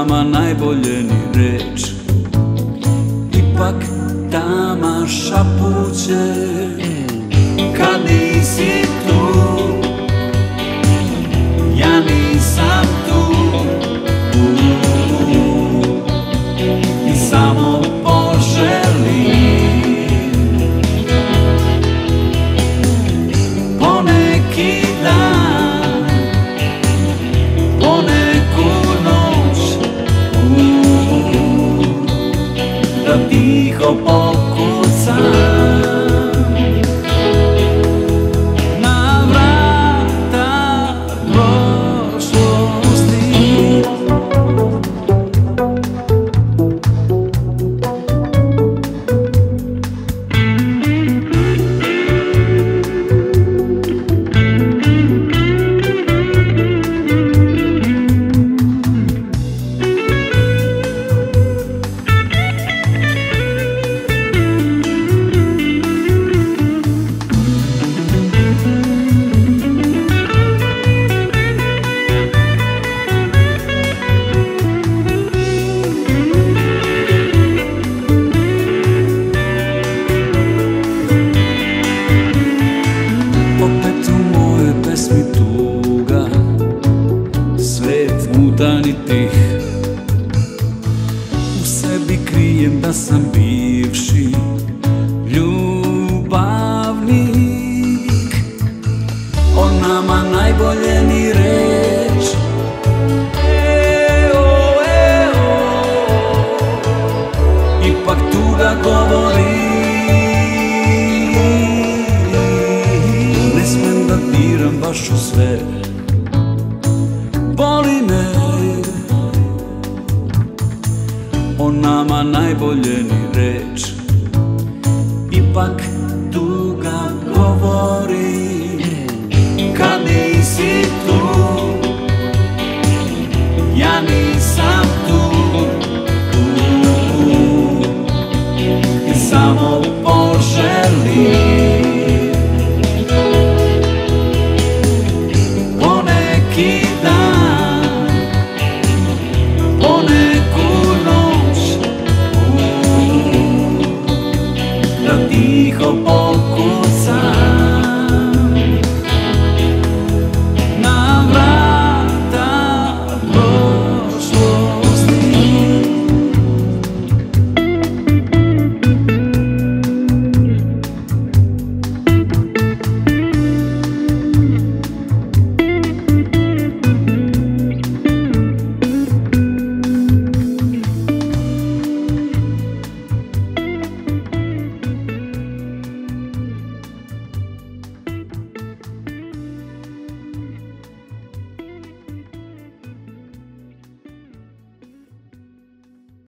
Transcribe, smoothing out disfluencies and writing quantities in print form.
nama najbolje ni reč. Ipak tama šapuće kad nisi tu, ja nisam tu. I samo poželim poneki dan, poneku noć, da tiho pokucam na vrata prošlosti. Svet mutan i tih, u sebi krijem da sam bivši ljubavnik. O nama najbolje ni reč, ipak tuga govori. Ne smem da diram baš u sve, boli me. O nama najbolje ni reč, ipak tuga govori. Kad nisi tu, ja nisam tu. I samo poželim poneki